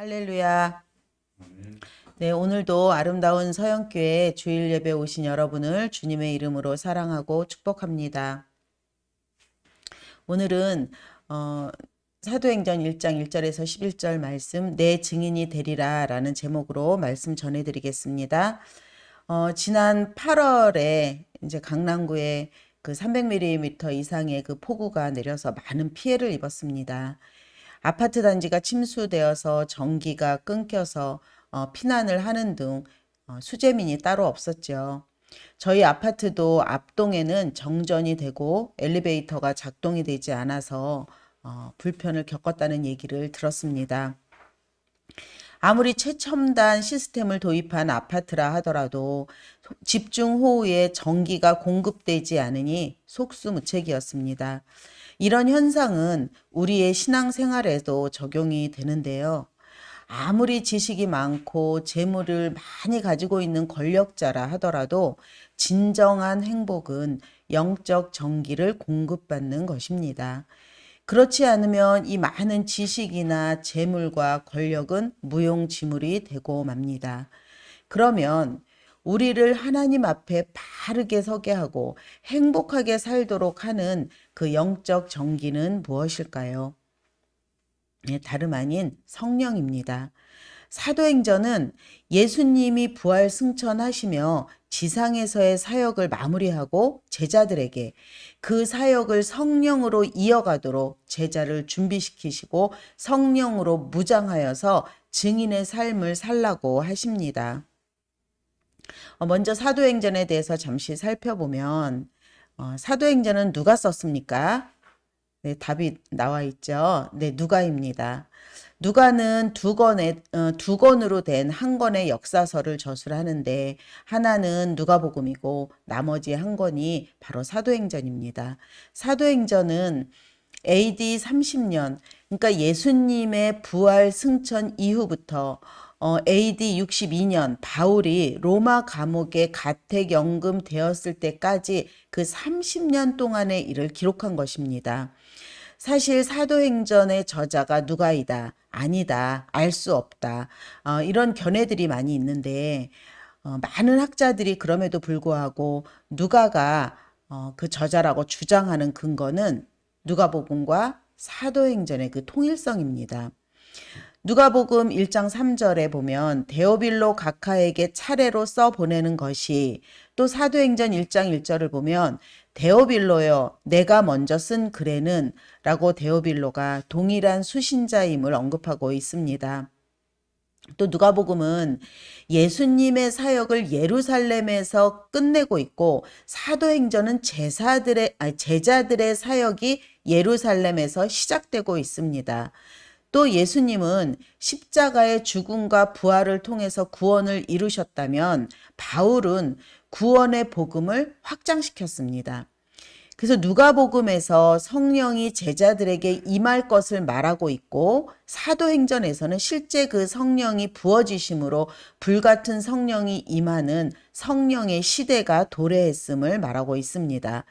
할렐루야. 아멘. 네, 오늘도 아름다운 서영교회 주일 예배 오신 여러분을 주님의 이름으로 사랑하고 축복합니다. 오늘은 사도행전 1장 1절에서 11절 말씀 내 증인이 되리라 라는 제목으로 말씀 전해드리겠습니다. 지난 8월에 이제 강남구에 그 300mm 이상의 그 폭우가 내려서 많은 피해를 입었습니다. 아파트 단지가 침수되어서 전기가 끊겨서 피난을 하는 등 수재민이 따로 없었죠. 저희 아파트도 앞동에는 정전이 되고 엘리베이터가 작동이 되지 않아서 불편을 겪었다는 얘기를 들었습니다. 아무리 최첨단 시스템을 도입한 아파트라 하더라도 집중호우에 전기가 공급되지 않으니 속수무책이었습니다. 이런 현상은 우리의 신앙생활에도 적용이 되는데요. 아무리 지식이 많고 재물을 많이 가지고 있는 권력자라 하더라도 진정한 행복은 영적 전기를 공급받는 것입니다. 그렇지 않으면 이 많은 지식이나 재물과 권력은 무용지물이 되고 맙니다. 그러면 우리를 하나님 앞에 바르게 서게 하고 행복하게 살도록 하는 그 영적 전기는 무엇일까요? 다름 아닌 성령입니다. 사도행전은 예수님이 부활 승천하시며 지상에서의 사역을 마무리하고 제자들에게 그 사역을 성령으로 이어가도록 제자를 준비시키시고 성령으로 무장하여서 증인의 삶을 살라고 하십니다. 먼저 사도행전에 대해서 잠시 살펴보면 사도행전은 누가 썼습니까? 네, 답이 나와 있죠. 네, 누가입니다. 누가는 두 권으로 된 한 권의 역사서를 저술하는데 하나는 누가복음이고 나머지 한 권이 바로 사도행전입니다. 사도행전은 AD 30년, 그러니까 예수님의 부활 승천 이후부터 AD 62년 바울이 로마 감옥에 가택연금 되었을 때까지 그 30년 동안의 일을 기록한 것입니다. 사실 사도행전의 저자가 누가이다, 아니다, 알 수 없다, 이런 견해들이 많이 있는데 많은 학자들이 그럼에도 불구하고 누가가 그 저자라고 주장하는 근거는 누가복음과 사도행전의 그 통일성입니다. 누가복음 1장 3절에 보면 데오빌로 각하에게 차례로 써 보내는 것이, 또 사도행전 1장 1절을 보면 데오빌로여 내가 먼저 쓴 글에는 라고 데오빌로가 동일한 수신자임을 언급하고 있습니다. 또 누가복음은 예수님의 사역을 예루살렘에서 끝내고 있고 사도행전은 제자들의 사역이 예루살렘에서 시작되고 있습니다. 또 예수님은 십자가의 죽음과 부활을 통해서 구원을 이루셨다면 바울은 구원의 복음을 확장시켰습니다. 그래서 누가복음에서 성령이 제자들에게 임할 것을 말하고 있고 사도행전에서는 실제 그 성령이 부어지심으로 불같은 성령이 임하는 성령의 시대가 도래했음을 말하고 있습니다.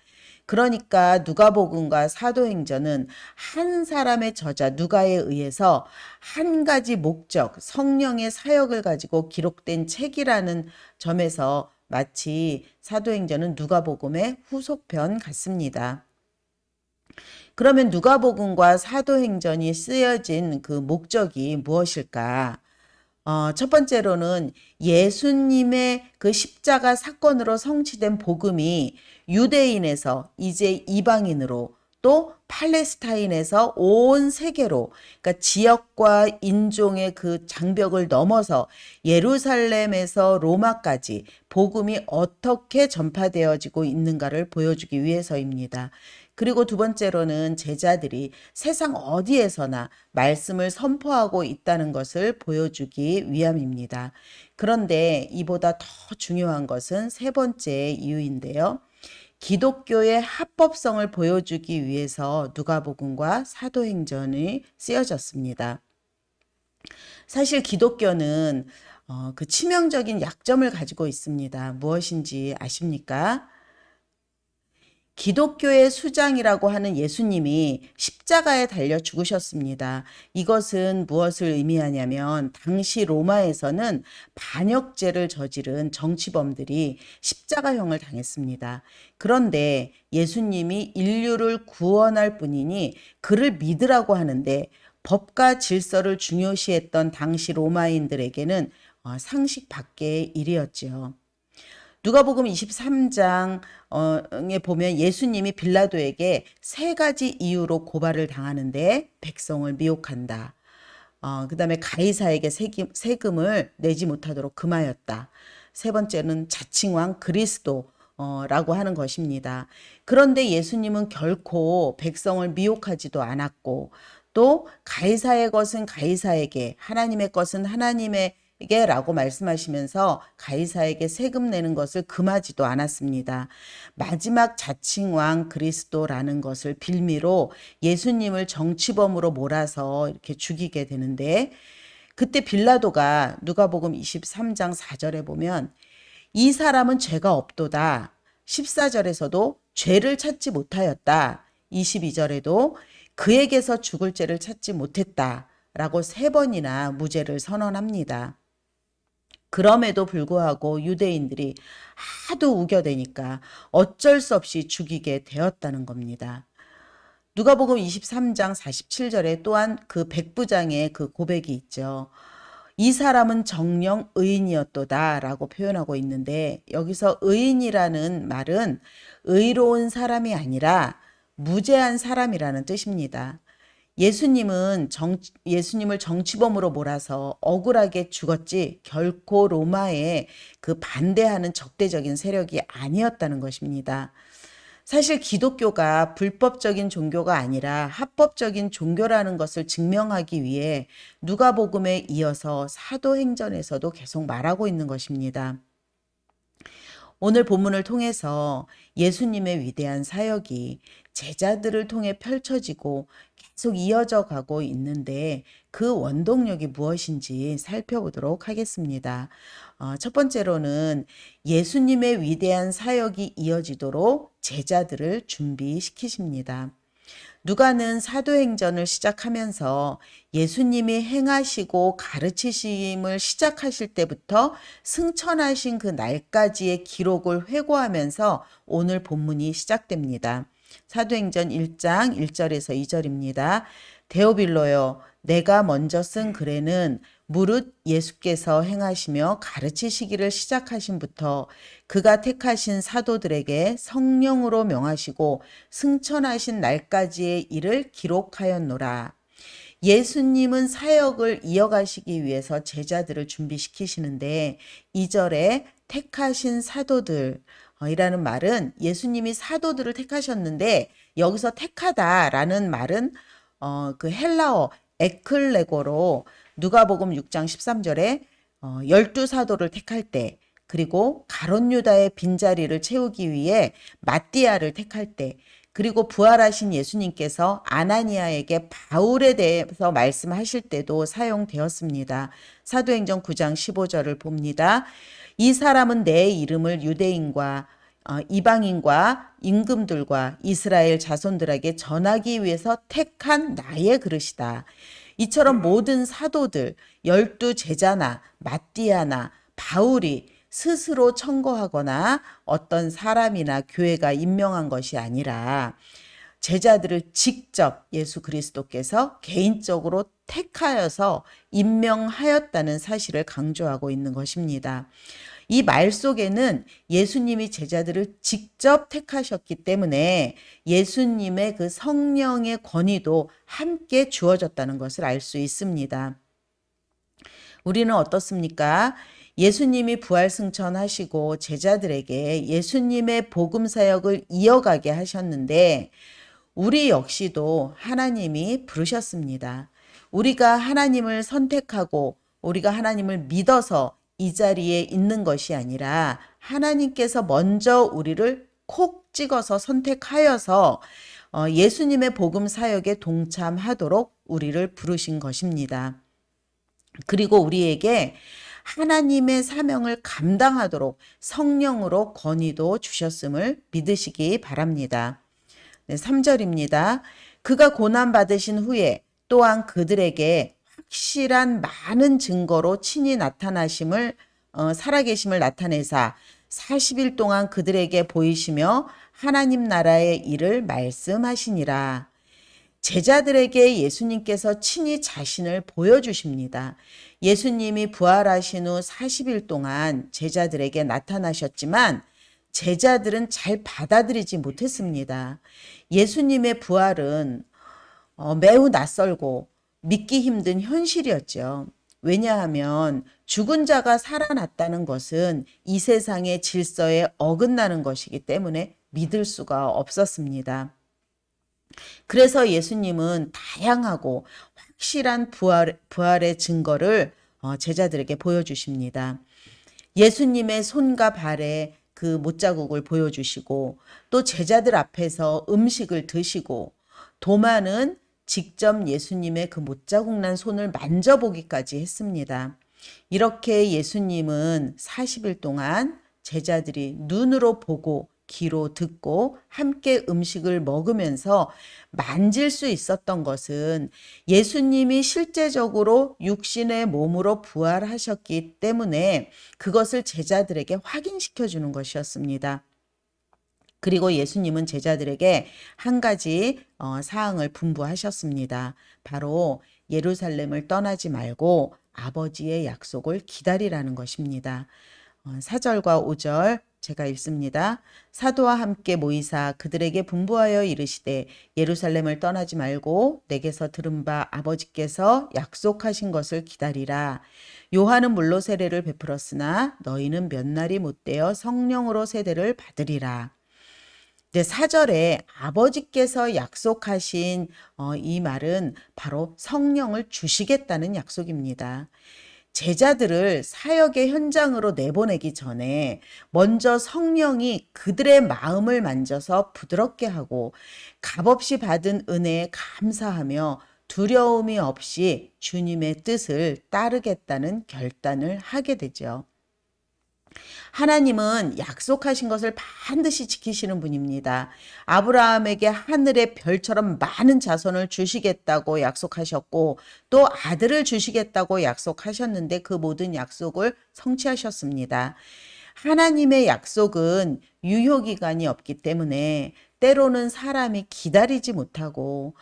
그러니까 누가복음과 사도행전은 한 사람의 저자 누가에 의해서 한 가지 목적, 성령의 사역을 가지고 기록된 책이라는 점에서 마치 사도행전은 누가복음의 후속편 같습니다. 그러면 누가복음과 사도행전이 쓰여진 그 목적이 무엇일까? 첫 번째로는 예수님의 그 십자가 사건으로 성취된 복음이 유대인에서 이제 이방인으로, 또 팔레스타인에서 온 세계로, 그러니까 지역과 인종의 그 장벽을 넘어서 예루살렘에서 로마까지 복음이 어떻게 전파되어지고 있는가를 보여주기 위해서입니다. 그리고 두 번째로는 제자들이 세상 어디에서나 말씀을 선포하고 있다는 것을 보여주기 위함입니다. 그런데 이보다 더 중요한 것은 세 번째 이유인데요. 기독교의 합법성을 보여주기 위해서 누가복음과 사도행전이 쓰여졌습니다. 사실 기독교는 그 치명적인 약점을 가지고 있습니다. 무엇인지 아십니까? 기독교의 수장이라고 하는 예수님이 십자가에 달려 죽으셨습니다. 이것은 무엇을 의미하냐면 당시 로마에서는 반역죄를 저지른 정치범들이 십자가형을 당했습니다. 그런데 예수님이 인류를 구원할 뿐이니 그를 믿으라고 하는데 법과 질서를 중요시했던 당시 로마인들에게는 상식 밖의 일이었지요. 누가복음 23장에 보면 예수님이 빌라도에게 세 가지 이유로 고발을 당하는데 백성을 미혹한다. 그 다음에 가이사에게 세금을 내지 못하도록 금하였다. 세 번째는 자칭왕 그리스도라고 하는 것입니다. 그런데 예수님은 결코 백성을 미혹하지도 않았고 또 가이사의 것은 가이사에게 하나님의 것은 하나님에게 라고 말씀하시면서 가이사에게 세금 내는 것을 금하지도 않았습니다. 마지막 자칭왕 그리스도라는 것을 빌미로 예수님을 정치범으로 몰아서 이렇게 죽이게 되는데 그때 빌라도가 누가복음 23장 4절에 보면 이 사람은 죄가 없도다. 14절에서도 죄를 찾지 못하였다. 22절에도 그에게서 죽을 죄를 찾지 못했다. 라고 3번이나 무죄를 선언합니다. 그럼에도 불구하고 유대인들이 하도 우겨대니까 어쩔 수 없이 죽이게 되었다는 겁니다. 누가복음 23장 47절에 또한 그 백부장의 그 고백이 있죠. 이 사람은 정령 의인이었도다 라고 표현하고 있는데 여기서 의인이라는 말은 의로운 사람이 아니라 무죄한 사람이라는 뜻입니다. 예수님을 정치범으로 몰아서 억울하게 죽었지 결코 로마에 그 반대하는 적대적인 세력이 아니었다는 것입니다. 사실 기독교가 불법적인 종교가 아니라 합법적인 종교라는 것을 증명하기 위해 누가복음에 이어서 사도행전에서도 계속 말하고 있는 것입니다. 오늘 본문을 통해서 예수님의 위대한 사역이 제자들을 통해 펼쳐지고 계속 이어져 가고 있는데 그 원동력이 무엇인지 살펴보도록 하겠습니다. 첫 번째로는 예수님의 위대한 사역이 이어지도록 제자들을 준비시키십니다. 누가는 사도행전을 시작하면서 예수님이 행하시고 가르치심을 시작하실 때부터 승천하신 그 날까지의 기록을 회고하면서 오늘 본문이 시작됩니다. 사도행전 1장 1절에서 2절입니다. 데오빌로여, 내가 먼저 쓴 글에는 무릇 예수께서 행하시며 가르치시기를 시작하신부터 그가 택하신 사도들에게 성령으로 명하시고 승천하신 날까지의 일을 기록하였노라. 예수님은 사역을 이어가시기 위해서 제자들을 준비시키시는데 2절에 택하신 사도들 이라는 말은 예수님이 사도들을 택하셨는데 여기서 택하다라는 말은 그 헬라어 에클레고로 누가복음 6장 13절에 12사도를 택할 때 그리고 가룟 유다의 빈자리를 채우기 위해 마띠아를 택할 때 그리고 부활하신 예수님께서 아나니아에게 바울에 대해서 말씀하실 때도 사용되었습니다. 사도행전 9장 15절을 봅니다. 이 사람은 내 이름을 유대인과 이방인과 임금들과 이스라엘 자손들에게 전하기 위해서 택한 나의 그릇이다. 이처럼 모든 사도들, 12제자나 마띠아나 바울이 스스로 청거하거나 어떤 사람이나 교회가 임명한 것이 아니라 제자들을 직접 예수 그리스도께서 개인적으로 택하여서 임명하였다는 사실을 강조하고 있는 것입니다. 이 말 속에는 예수님이 제자들을 직접 택하셨기 때문에 예수님의 그 성령의 권위도 함께 주어졌다는 것을 알 수 있습니다. 우리는 어떻습니까? 예수님이 부활승천하시고 제자들에게 예수님의 복음 사역을 이어가게 하셨는데 우리 역시도 하나님이 부르셨습니다. 우리가 하나님을 선택하고 우리가 하나님을 믿어서 이 자리에 있는 것이 아니라 하나님께서 먼저 우리를 콕 찍어서 선택하여서 예수님의 복음 사역에 동참하도록 우리를 부르신 것입니다. 그리고 우리에게 하나님의 사명을 감당하도록 성령으로 권위도 주셨음을 믿으시기 바랍니다. 네, 3절입니다. 그가 고난받으신 후에 또한 그들에게 확실한 많은 증거로 친히 살아계심을 나타내사 40일 동안 그들에게 보이시며 하나님 나라의 일을 말씀하시니라. 제자들에게 예수님께서 친히 자신을 보여주십니다. 예수님이 부활하신 후 40일 동안 제자들에게 나타나셨지만 제자들은 잘 받아들이지 못했습니다. 예수님의 부활은 매우 낯설고 믿기 힘든 현실이었죠. 왜냐하면 죽은 자가 살아났다는 것은 이 세상의 질서에 어긋나는 것이기 때문에 믿을 수가 없었습니다. 그래서 예수님은 다양하고 확실한 부활의 증거를 제자들에게 보여주십니다. 예수님의 손과 발에 그 못자국을 보여주시고 또 제자들 앞에서 음식을 드시고 도마는 직접 예수님의 그 못자국 난 손을 만져보기까지 했습니다. 이렇게 예수님은 40일 동안 제자들이 눈으로 보고 귀로 듣고 함께 음식을 먹으면서 만질 수 있었던 것은 예수님이 실제적으로 육신의 몸으로 부활하셨기 때문에 그것을 제자들에게 확인시켜 주는 것이었습니다. 그리고 예수님은 제자들에게 한 가지 사항을 분부하셨습니다. 바로 예루살렘을 떠나지 말고 아버지의 약속을 기다리라는 것입니다. 4절과 5절 제가 읽습니다. 사도와 함께 모이사 그들에게 분부하여 이르시되 예루살렘을 떠나지 말고 내게서 들은 바 아버지께서 약속하신 것을 기다리라. 요한은 물로 세례를 베풀었으나 너희는 몇 날이 못되어 성령으로 세례를 받으리라. 네, 4절에 아버지께서 약속하신 이 말은 바로 성령을 주시겠다는 약속입니다. 제자들을 사역의 현장으로 내보내기 전에 먼저 성령이 그들의 마음을 만져서 부드럽게 하고 값없이 받은 은혜에 감사하며 두려움이 없이 주님의 뜻을 따르겠다는 결단을 하게 되죠. 하나님은 약속하신 것을 반드시 지키시는 분입니다. 아브라함에게 하늘의 별처럼 많은 자손을 주시겠다고 약속하셨고 또 아들을 주시겠다고 약속하셨는데 그 모든 약속을 성취하셨습니다. 하나님의 약속은 유효기간이 없기 때문에 때로는 사람이 기다리지 못하고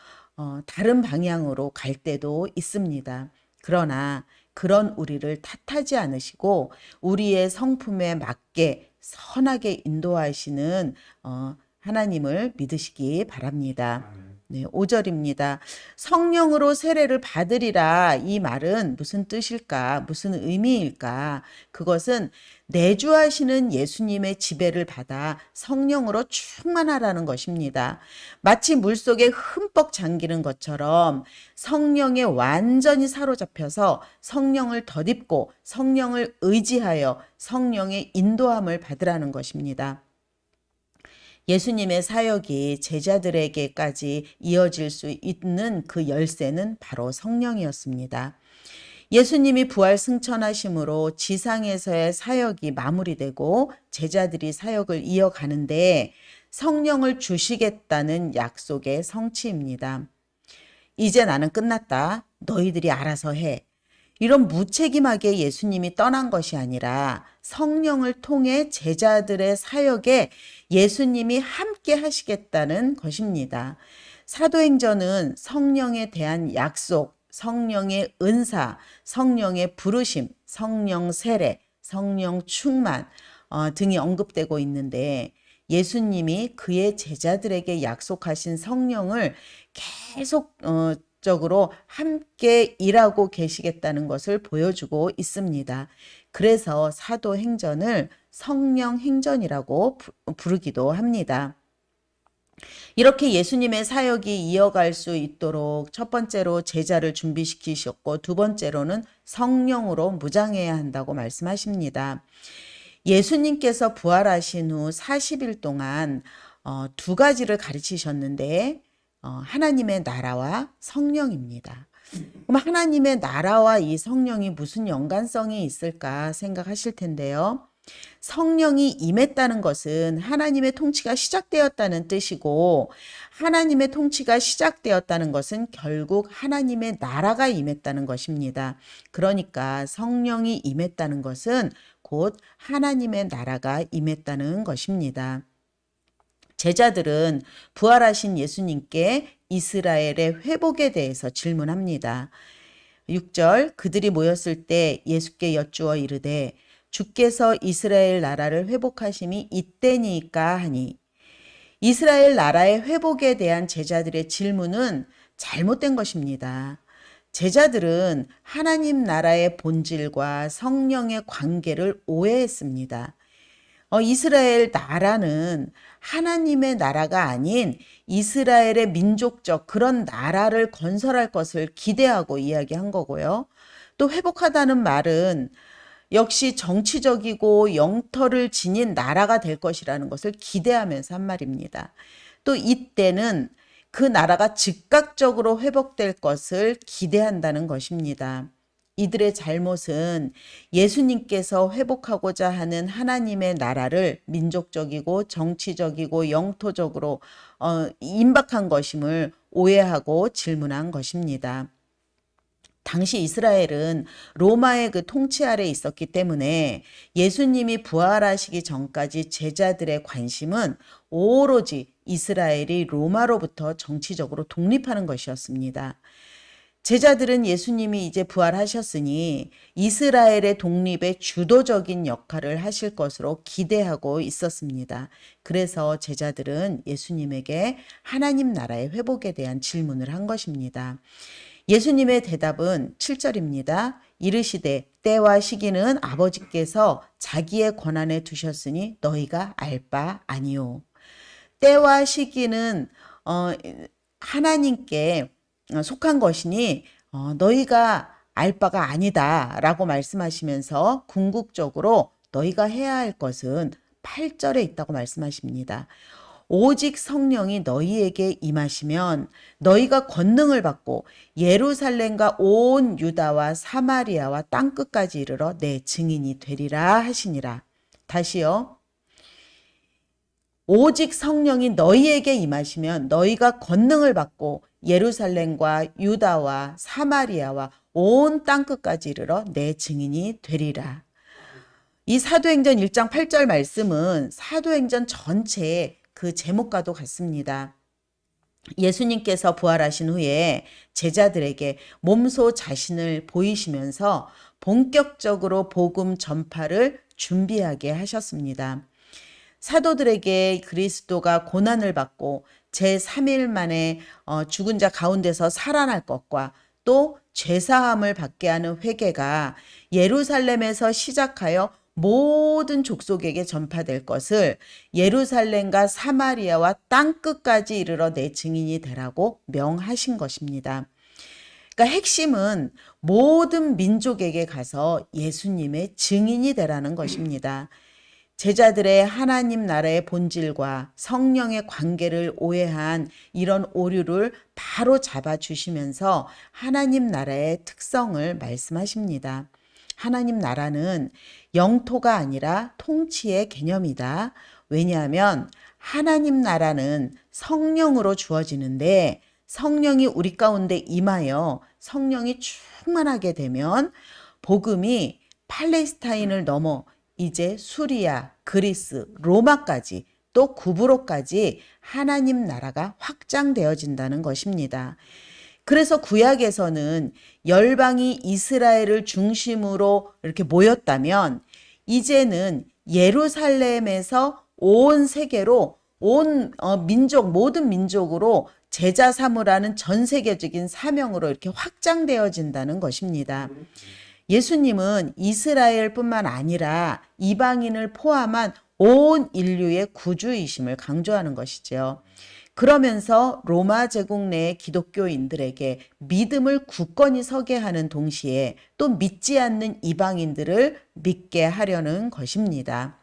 다른 방향으로 갈 때도 있습니다. 그러나 그런 우리를 탓하지 않으시고 우리의 성품에 맞게 선하게 인도하시는 하나님을 믿으시기 바랍니다. 네, 5절입니다. 성령으로 세례를 받으리라. 이 말은 무슨 뜻일까? 무슨 의미일까? 그것은 내주하시는 예수님의 지배를 받아 성령으로 충만하라는 것입니다. 마치 물속에 흠뻑 잠기는 것처럼 성령에 완전히 사로잡혀서 성령을 덧입고 성령을 의지하여 성령의 인도함을 받으라는 것입니다. 예수님의 사역이 제자들에게까지 이어질 수 있는 그 열쇠는 바로 성령이었습니다. 예수님이 부활 승천하심으로 지상에서의 사역이 마무리되고 제자들이 사역을 이어가는데 성령을 주시겠다는 약속의 성취입니다. 이제 나는 끝났다. 너희들이 알아서 해. 이런 무책임하게 예수님이 떠난 것이 아니라 성령을 통해 제자들의 사역에 예수님이 함께 하시겠다는 것입니다. 사도행전은 성령에 대한 약속, 성령의 은사, 성령의 부르심, 성령 세례, 성령 충만 등이 언급되고 있는데 예수님이 그의 제자들에게 약속하신 성령을 계속 적으로 함께 일하고 계시겠다는 것을 보여주고 있습니다. 그래서 사도행전을 성령행전이라고 부르기도 합니다. 이렇게 예수님의 사역이 이어갈 수 있도록 첫 번째로 제자를 준비시키셨고 두 번째로는 성령으로 무장해야 한다고 말씀하십니다. 예수님께서 부활하신 후 40일 동안 두 가지를 가르치셨는데 하나님의 나라와 성령입니다. 그럼 하나님의 나라와 이 성령이 무슨 연관성이 있을까 생각하실 텐데요. 성령이 임했다는 것은 하나님의 통치가 시작되었다는 뜻이고, 하나님의 통치가 시작되었다는 것은 결국 하나님의 나라가 임했다는 것입니다. 그러니까 성령이 임했다는 것은 곧 하나님의 나라가 임했다는 것입니다. 제자들은 부활하신 예수님께 이스라엘의 회복에 대해서 질문합니다. 6절, 그들이 모였을 때 예수께 여쭈어 이르되 주께서 이스라엘 나라를 회복하심이 이때니까 하니, 이스라엘 나라의 회복에 대한 제자들의 질문은 잘못된 것입니다. 제자들은 하나님 나라의 본질과 성령의 관계를 오해했습니다. 이스라엘 나라는 하나님의 나라가 아닌 이스라엘의 민족적 그런 나라를 건설할 것을 기대하고 이야기한 거고요. 또 회복하다는 말은 역시 정치적이고 영토를 지닌 나라가 될 것이라는 것을 기대하면서 한 말입니다. 또 이때는 그 나라가 즉각적으로 회복될 것을 기대한다는 것입니다. 이들의 잘못은 예수님께서 회복하고자 하는 하나님의 나라를 민족적이고 정치적이고 영토적으로 임박한 것임을 오해하고 질문한 것입니다. 당시 이스라엘은 로마의 그 통치 아래 있었기 때문에 예수님이 부활하시기 전까지 제자들의 관심은 오로지 이스라엘이 로마로부터 정치적으로 독립하는 것이었습니다. 제자들은 예수님이 이제 부활하셨으니 이스라엘의 독립에 주도적인 역할을 하실 것으로 기대하고 있었습니다. 그래서 제자들은 예수님에게 하나님 나라의 회복에 대한 질문을 한 것입니다. 예수님의 대답은 7절입니다. 이르시되 때와 시기는 아버지께서 자기의 권한에 두셨으니 너희가 알 바 아니요. 때와 시기는 하나님께 속한 것이니 너희가 알 바가 아니다 라고 말씀하시면서 궁극적으로 너희가 해야 할 것은 8절에 있다고 말씀하십니다. 오직 성령이 너희에게 임하시면 너희가 권능을 받고 예루살렘과 온 유다와 사마리아와 땅끝까지 이르러 내 증인이 되리라 하시니라. 다시요. 오직 성령이 너희에게 임하시면 너희가 권능을 받고 예루살렘과 유다와 사마리아와 온 땅끝까지 이르러 내 증인이 되리라. 이 사도행전 1장 8절 말씀은 사도행전 전체의 그 제목과도 같습니다. 예수님께서 부활하신 후에 제자들에게 몸소 자신을 보이시면서 본격적으로 복음 전파를 준비하게 하셨습니다. 사도들에게 그리스도가 고난을 받고 제3일 만에 죽은 자 가운데서 살아날 것과 또 죄사함을 받게 하는 회개가 예루살렘에서 시작하여 모든 족속에게 전파될 것을 예루살렘과 사마리아와 땅끝까지 이르러 내 증인이 되라고 명하신 것입니다. 그러니까 핵심은 모든 민족에게 가서 예수님의 증인이 되라는 것입니다. 제자들의 하나님 나라의 본질과 성령의 관계를 오해한 이런 오류를 바로 잡아주시면서 하나님 나라의 특성을 말씀하십니다. 하나님 나라는 영토가 아니라 통치의 개념이다. 왜냐하면 하나님 나라는 성령으로 주어지는데 성령이 우리 가운데 임하여 성령이 충만하게 되면 복음이 팔레스타인을 넘어 이제 수리아, 그리스, 로마까지 또 구브로까지 하나님 나라가 확장되어진다는 것입니다. 그래서 구약에서는 열방이 이스라엘을 중심으로 이렇게 모였다면 이제는 예루살렘에서 온 세계로 온 민족, 모든 민족으로 제자 삼으라는 전 세계적인 사명으로 이렇게 확장되어진다는 것입니다. 예수님은 이스라엘뿐만 아니라 이방인을 포함한 온 인류의 구주이심을 강조하는 것이죠. 그러면서 로마 제국 내 기독교인들에게 믿음을 굳건히 서게 하는 동시에 또 믿지 않는 이방인들을 믿게 하려는 것입니다.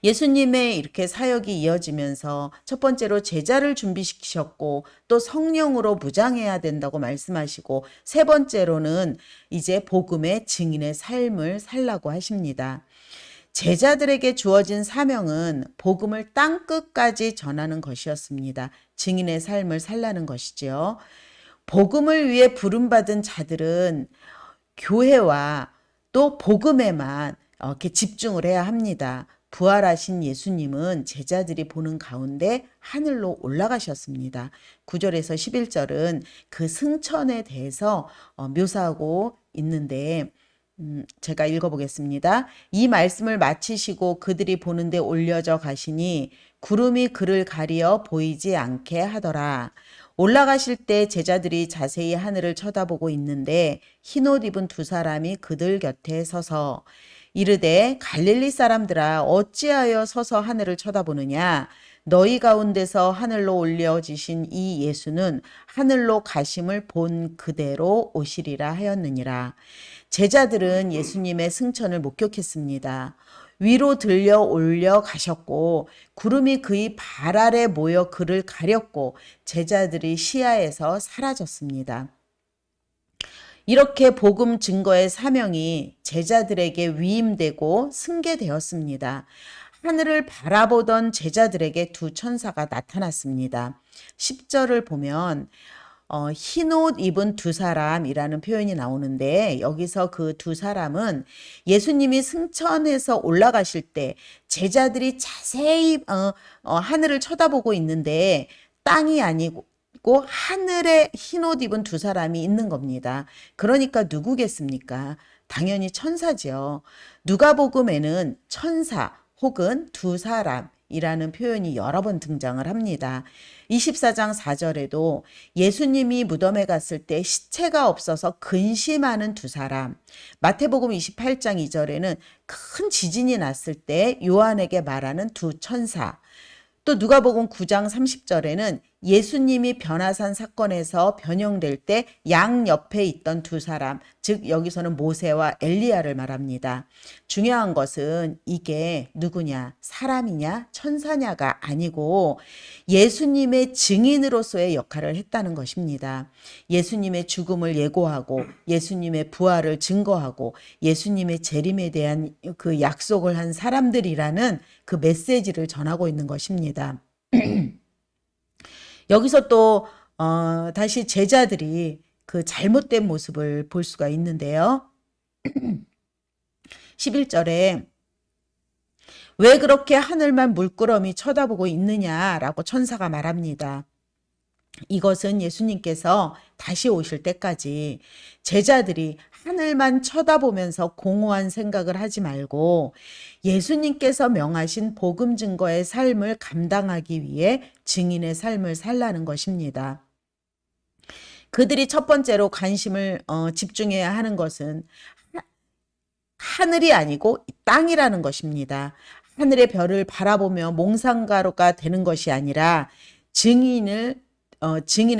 예수님의 이렇게 사역이 이어지면서 첫 번째로 제자를 준비시키셨고 또 성령으로 무장해야 된다고 말씀하시고 세 번째로는 이제 복음의 증인의 삶을 살라고 하십니다. 제자들에게 주어진 사명은 복음을 땅끝까지 전하는 것이었습니다. 증인의 삶을 살라는 것이지요. 복음을 위해 부름받은 자들은 교회와 또 복음에만 이렇게 집중을 해야 합니다. 부활하신 예수님은 제자들이 보는 가운데 하늘로 올라가셨습니다. 9절에서 11절은 그 승천에 대해서 묘사하고 있는데 제가 읽어보겠습니다. 이 말씀을 마치시고 그들이 보는데 올려져 가시니 구름이 그를 가리어 보이지 않게 하더라. 올라가실 때 제자들이 자세히 하늘을 쳐다보고 있는데 흰옷 입은 두 사람이 그들 곁에 서서 이르되 갈릴리 사람들아 어찌하여 서서 하늘을 쳐다보느냐 너희 가운데서 하늘로 올려지신 이 예수는 하늘로 가심을 본 그대로 오시리라 하였느니라. 제자들은 예수님의 승천을 목격했습니다. 위로 들려 올려 가셨고 구름이 그의 발 아래 모여 그를 가렸고 제자들이 시야에서 사라졌습니다. 이렇게 복음 증거의 사명이 제자들에게 위임되고 승계되었습니다. 하늘을 바라보던 제자들에게 두 천사가 나타났습니다. 10절을 보면 흰옷 입은 두 사람이라는 표현이 나오는데 여기서 그 두 사람은 예수님이 승천해서 올라가실 때 제자들이 자세히 하늘을 쳐다보고 있는데 땅이 아니고 하늘에 흰옷 입은 두 사람이 있는 겁니다. 그러니까 누구겠습니까? 당연히 천사죠. 누가복음에는 천사 혹은 두 사람이라는 표현이 여러 번 등장을 합니다. 24장 4절에도 예수님이 무덤에 갔을 때 시체가 없어서 근심하는 두 사람, 마태복음 28장 2절에는 큰 지진이 났을 때 요한에게 말하는 두 천사, 또 누가복음 9장 30절에는 예수님이 변화산 사건에서 변형될 때 양 옆에 있던 두 사람, 즉 여기서는 모세와 엘리야를 말합니다. 중요한 것은 이게 누구냐, 사람이냐, 천사냐가 아니고 예수님의 증인으로서의 역할을 했다는 것입니다. 예수님의 죽음을 예고하고 예수님의 부활을 증거하고 예수님의 재림에 대한 그 약속을 한 사람들이라는 그 메시지를 전하고 있는 것입니다. 여기서 또 다시 제자들이 그 잘못된 모습을 볼 수가 있는데요. 11절에 왜 그렇게 하늘만 물끄러미 쳐다보고 있느냐라고 천사가 말합니다. 이것은 예수님께서 다시 오실 때까지 제자들이 하늘만 쳐다보면서 공허한 생각을 하지 말고 예수님께서 명하신 복음 증거의 삶을 감당하기 위해 증인의 삶을 살라는 것입니다. 그들이 첫 번째로 관심을 집중해야 하는 것은 하늘이 아니고 땅이라는 것입니다. 하늘의 별을 바라보며 몽상가로가 되는 것이 아니라 증인의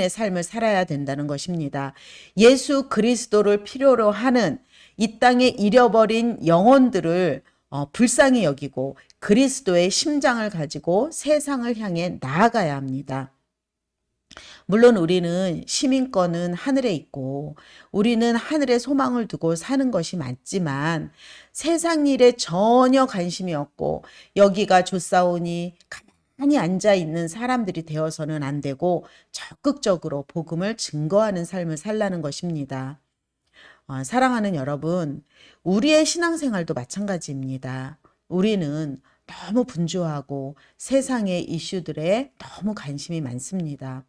삶을 살아야 된다는 것입니다. 예수 그리스도를 필요로 하는 이 땅에 잃어버린 영혼들을 불쌍히 여기고 그리스도의 심장을 가지고 세상을 향해 나아가야 합니다. 물론 우리는 시민권은 하늘에 있고 우리는 하늘에 소망을 두고 사는 것이 맞지만 세상 일에 전혀 관심이 없고 여기가 좋사오니 가만히 앉아 있는 사람들이 되어서는 안 되고 적극적으로 복음을 증거하는 삶을 살라는 것입니다. 사랑하는 여러분, 우리의 신앙생활도 마찬가지입니다. 우리는 너무 분주하고 세상의 이슈들에 너무 관심이 많습니다.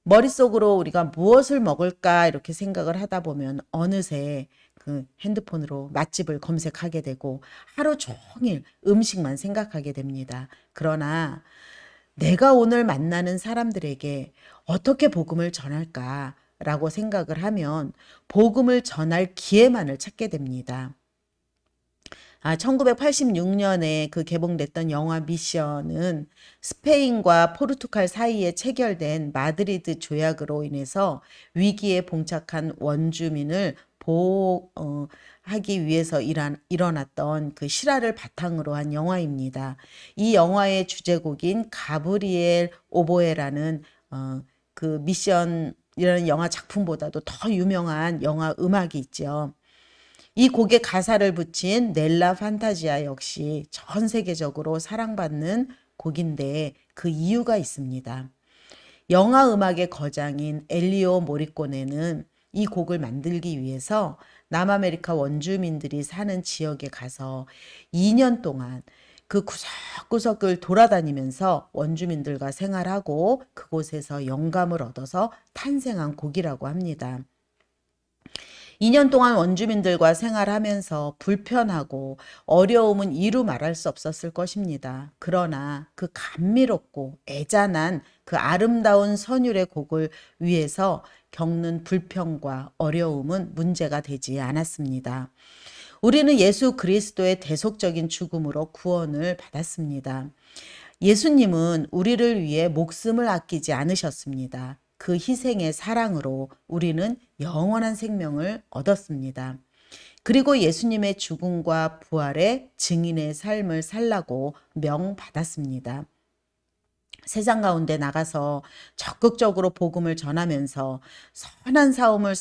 머릿속으로 우리가 무엇을 먹을까 이렇게 생각을 하다 보면 어느새 그 핸드폰으로 맛집을 검색하게 되고 하루 종일 음식만 생각하게 됩니다. 그러나 내가 오늘 만나는 사람들에게 어떻게 복음을 전할까라고 생각을 하면 복음을 전할 기회만을 찾게 됩니다. 1986년에 그 개봉됐던 영화 미션은 스페인과 포르투갈 사이에 체결된 마드리드 조약으로 인해서 위기에 봉착한 원주민을 하기 위해서 일어났던 그 실화를 바탕으로 한 영화입니다. 이 영화의 주제곡인 가브리엘 오보에라는 그 미션이라는 영화 작품보다도 더 유명한 영화 음악이 있죠. 이 곡에 가사를 붙인 넬라 판타지아 역시 전 세계적으로 사랑받는 곡인데 그 이유가 있습니다. 영화 음악의 거장인 엘리오 모리꼬네는 이 곡을 만들기 위해서 남아메리카 원주민들이 사는 지역에 가서 2년 동안 그 구석구석을 돌아다니면서 원주민들과 생활하고 그곳에서 영감을 얻어서 탄생한 곡이라고 합니다. 2년 동안 원주민들과 생활하면서 불편하고 어려움은 이루 말할 수 없었을 것입니다. 그러나 그 감미롭고 애잔한 그 아름다운 선율의 곡을 위해서 겪는 불평과 어려움은 문제가 되지 않았습니다. 우리는 예수 그리스도의 대속적인 죽음으로 구원을 받았습니다. 예수님은 우리를 위해 목숨을 아끼지 않으셨습니다. 그 희생의 사랑으로 우리는 영원한 생명을 얻었습니다. 그리고 예수님의 죽음과 부활의 증인의 삶을 살라고 명받았습니다. 세상 가운데 나가서 적극적으로 복음을 전하면서 선한 싸움을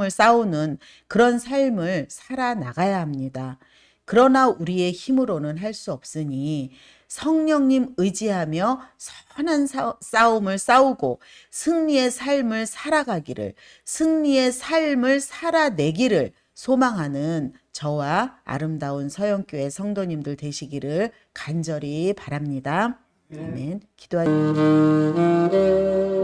싸우는 그런 삶을 살아나가야 합니다. 그러나 우리의 힘으로는 할 수 없으니 성령님 의지하며 선한 싸움을 싸우고 승리의 삶을 살아가기를, 승리의 삶을 살아내기를 소망하는 저와 아름다운 서영교회 성도님들 되시기를 간절히 바랍니다. 아멘. 기도하겠습니다.